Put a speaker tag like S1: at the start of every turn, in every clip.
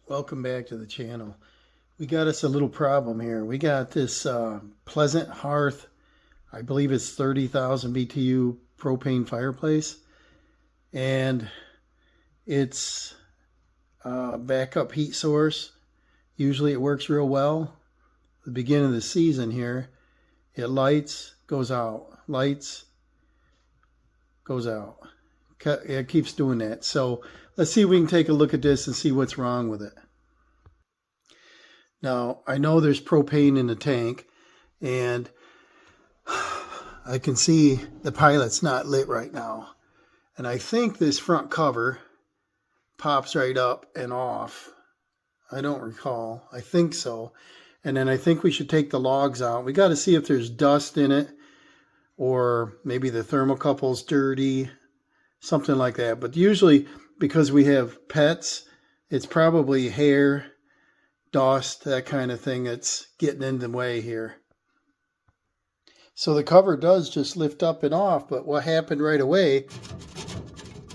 S1: Welcome back to the channel. We got us a little problem here. We got this Pleasant Hearth, I believe it's 30,000 BTU propane fireplace, and it's a backup heat source. Usually it works real well. At the beginning of the season here, it lights, goes out, lights, goes out. It keeps doing that. So let's see if we can take a look at this and see what's wrong with it. Now, I know there's propane in the tank, and I can see the pilot's not lit right now. And I think this front cover pops right up and off. I don't recall. I think so. And then I think we should take the logs out. We got to see if there's dust in it, or maybe the thermocouple's dirty, something like that. But usually, because we have pets, it's probably hair, dust, that kind of thing that's getting in the way here. So the cover does just lift up and off, but what happened right away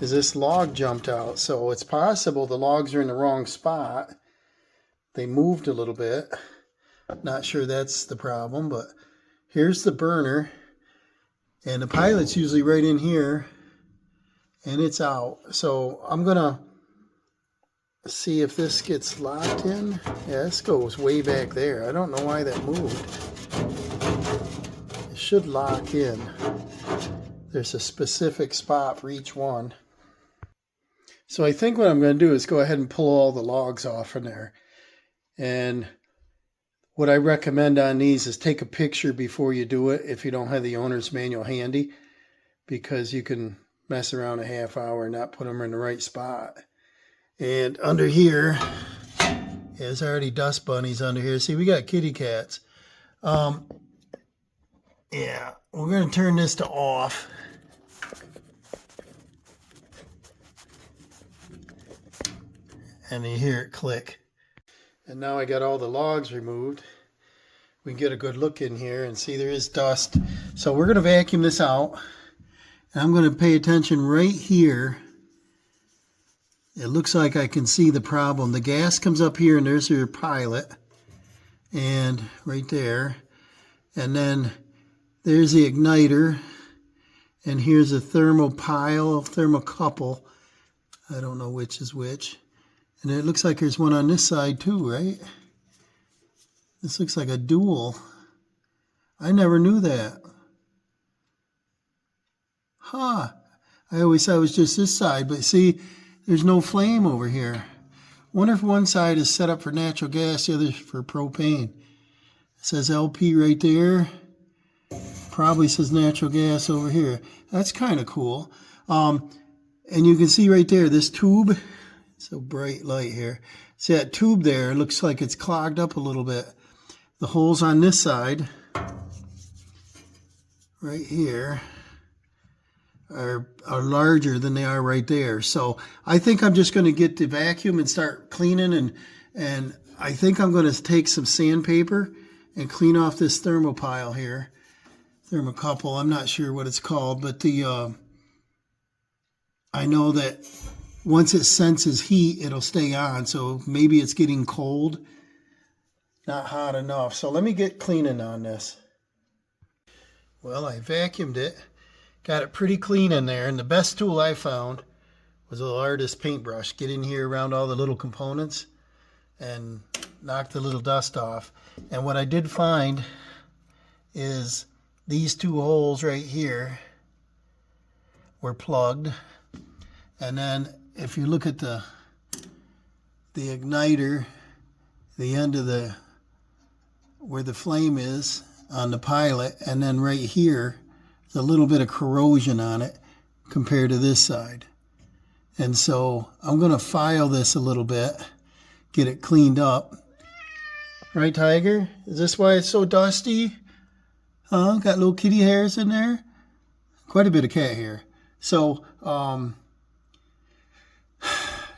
S1: is this log jumped out. So it's possible the logs are in the wrong spot. They moved a little bit. Not sure that's the problem, but here's the burner, and the pilot's usually right in here, and it's out. So I'm gonna see if this gets locked in. Yeah, this goes way back there. I don't know why that moved. It should lock in. There's a specific spot for each one. So I think what I'm going to do is go ahead and pull all the logs off from there. And what I recommend on these is take a picture before you do it if you don't have the owner's manual handy, because you can mess around a half hour and not put them in the right spot. And under here, there's already dust bunnies under here. See, we got kitty cats. Yeah, we're going to turn this to off. And you hear it click. And now I got all the logs removed. We can get a good look in here and see there is dust. So we're going to vacuum this out. And I'm going to pay attention right here. It looks like I can see the problem. The gas comes up here, and there's your pilot. And right there. And then there's the igniter. And here's a thermocouple. I don't know which is which. And it looks like there's one on this side too, right? This looks like a dual. I never knew that. Huh. I always thought it was just this side, but see, there's no flame over here. Wonder if one side is set up for natural gas, the other for propane. It says LP right there. Probably says natural gas over here. That's kind of cool. And you can see right there, this tube. So bright light here. See that tube there? It looks like it's clogged up a little bit. The holes on this side, right here, are larger than they are right there. So I think I'm just going to get the vacuum and start cleaning, and I think I'm going to take some sandpaper and clean off this thermopile here. Thermocouple, I'm not sure what it's called, but I know that once it senses heat, it'll stay on. So maybe it's getting cold, not hot enough. So let me get cleaning on this. Well, I vacuumed it. Got it pretty clean in there. And the best tool I found was a little artist paintbrush. Get in here around all the little components and knock the little dust off. And what I did find is these two holes right here were plugged. And then if you look at the igniter, the end of where the flame is on the pilot, and then right here, there's a little bit of corrosion on it compared to this side. And so I'm going to file this a little bit, get it cleaned up. Right, Tiger? Is this why it's so dusty? Huh? Got little kitty hairs in there? Quite a bit of cat hair. So,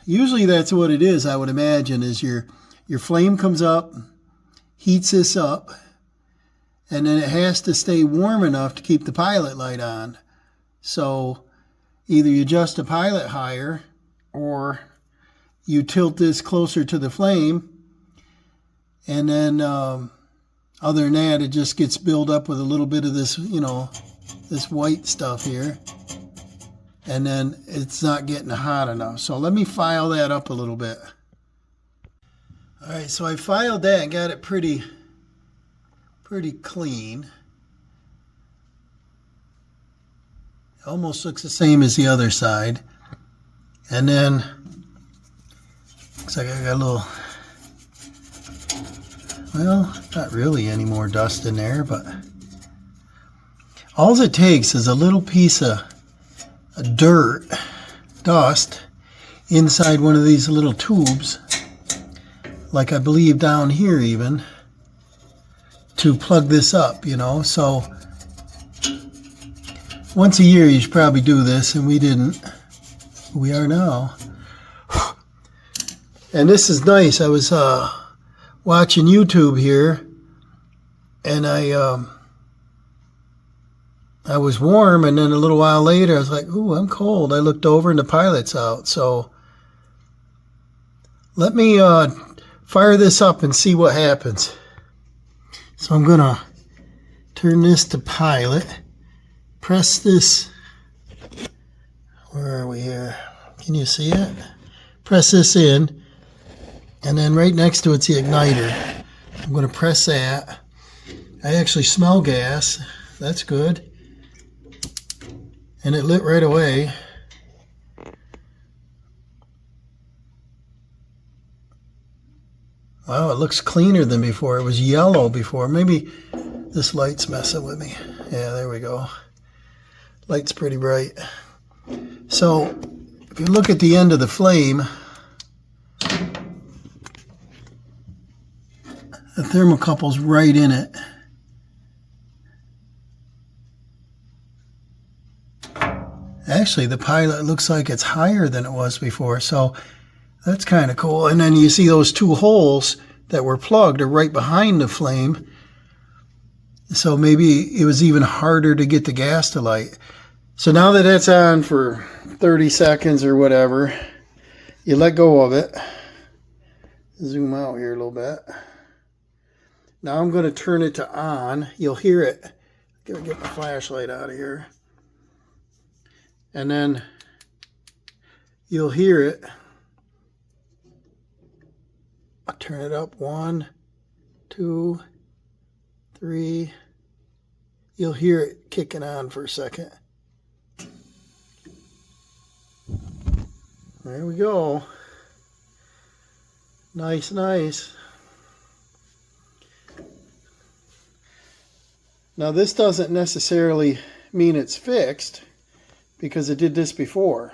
S1: usually that's what it is, I would imagine, is your flame comes up, heats this up, and then it has to stay warm enough to keep the pilot light on. So either you adjust the pilot higher, or you tilt this closer to the flame, and then other than that, it just gets built up with a little bit of this, this white stuff here, and then it's not getting hot enough. So let me file that up a little bit. All right, so I filed that and got it pretty clean. Almost looks the same as the other side. And then looks like I got a little, well, not really any more dust in there, but all it takes is a little piece of dirt, dust, inside one of these little tubes, like I believe down here even, to plug this up, So once a year you should probably do this, and we didn't. We are now. And this is nice. I was watching YouTube here, and I was warm, and then a little while later I was like, ooh, I'm cold. I looked over and the pilot's out. So let me fire this up and see what happens. So I'm going to turn this to pilot. Press this. Where are we here? Can you see it? Press this in. And then right next to it's the igniter. I'm going to press that. I actually smell gas. That's good. And it lit right away. Wow, it looks cleaner than before. It was yellow before. Maybe this light's messing with me. Yeah, there we go. Light's pretty bright. So if you look at the end of the flame, the thermocouple's right in it. Actually, the pilot looks like it's higher than it was before, so that's kind of cool. And then you see those two holes that were plugged are right behind the flame. So maybe it was even harder to get the gas to light. So now that that's on for 30 seconds or whatever, you let go of it. Zoom out here a little bit. Now I'm going to turn it to on. You'll hear it. Gotta get my flashlight out of here. And then you'll hear it. I'll turn it up. 1, 2, 3. You'll hear it kicking on for a second. There we go. Nice, nice. Now this doesn't necessarily mean it's fixed, because it did this before.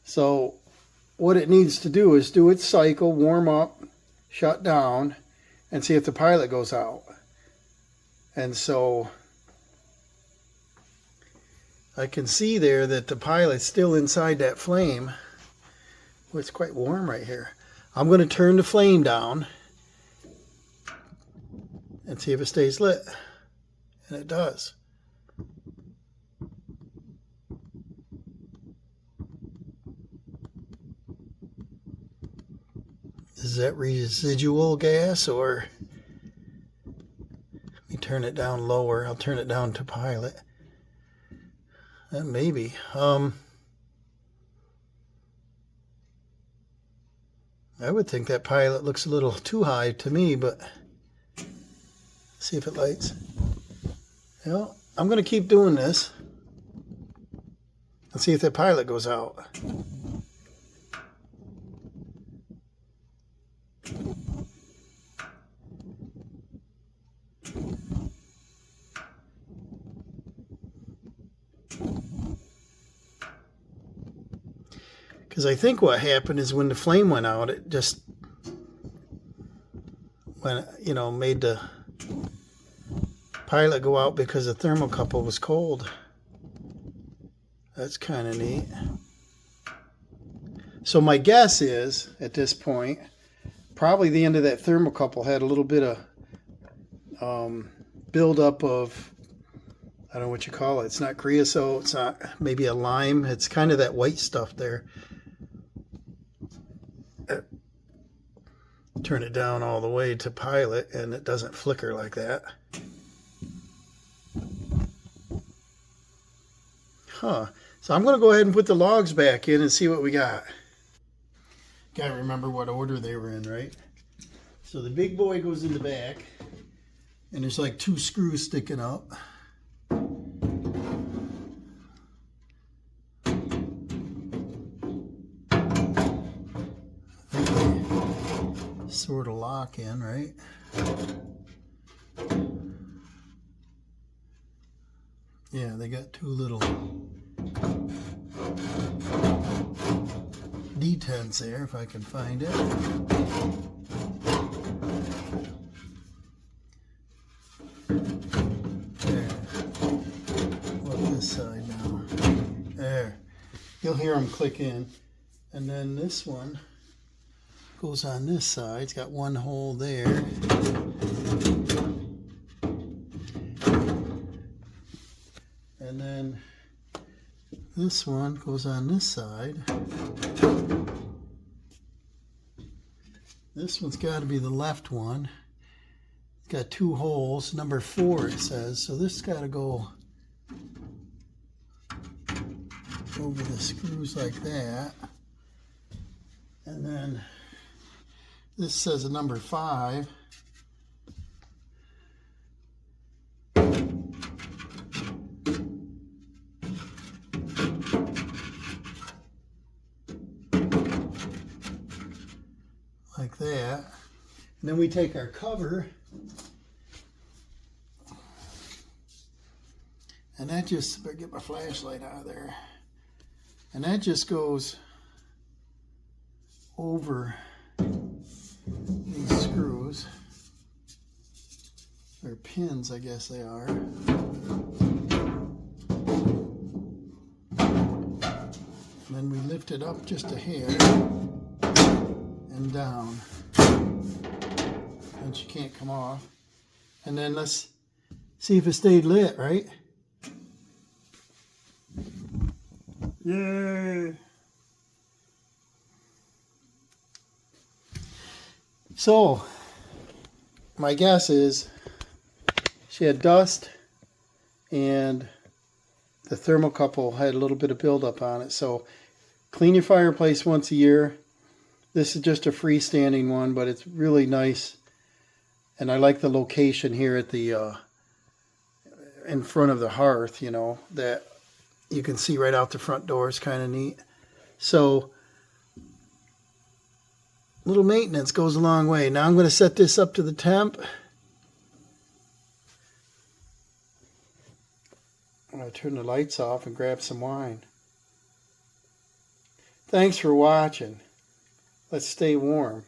S1: So what it needs to do is do its cycle, warm up, shut down, and see if the pilot goes out. And so I can see there that the pilot's still inside that flame. Oh, it's quite warm right here. I'm going to turn the flame down and see if it stays lit. And it does. Is that residual gas, or let me turn it down lower. I'll turn it down to pilot. Maybe. I would think that pilot looks a little too high to me, but see if it lights. Well, I'm going to keep doing this. Let's see if that pilot goes out. Because I think what happened is when the flame went out, it just made the pilot go out because the thermocouple was cold. That's kind of neat. So my guess is, at this point, probably the end of that thermocouple had a little bit of buildup of, I don't know what you call it. It's not creosote. It's not maybe a lime. It's kind of that white stuff there. turn it down all the way to pilot and it doesn't flicker like that. Huh. So I'm going to go ahead and put the logs back in and see what we got. Gotta remember what order they were in, right? So the big boy goes in the back, and there's like 2 screws sticking up. Sort of lock in, right? Yeah, they got 2 little detents there, if I can find it. There. What this side now? There. You'll hear them click in. And then this one goes on this side. It's got 1 hole there. And then this one goes on this side. This one's got to be the left one. It's got 2 holes, number 4 it says. So this has got to go over the screws like that. And then this says a number 5. Like that. And then we take our cover, and that just, better get my flashlight out of there, and that just goes over these screws, or pins I guess they are. And then we lift it up just a hair and down, and she can't come off. And then let's see if it stayed lit, right? Yay! So my guess is she had dust and the thermocouple had a little bit of buildup on it. So clean your fireplace once a year. This is just a freestanding one, but it's really nice. And I like the location here at the in front of the hearth, you know, that you can see right out the front door. Is kind of neat. So little maintenance goes a long way. Now I'm going to set this up to the temp. I'm going to turn the lights off and grab some wine. Thanks for watching. Let's stay warm.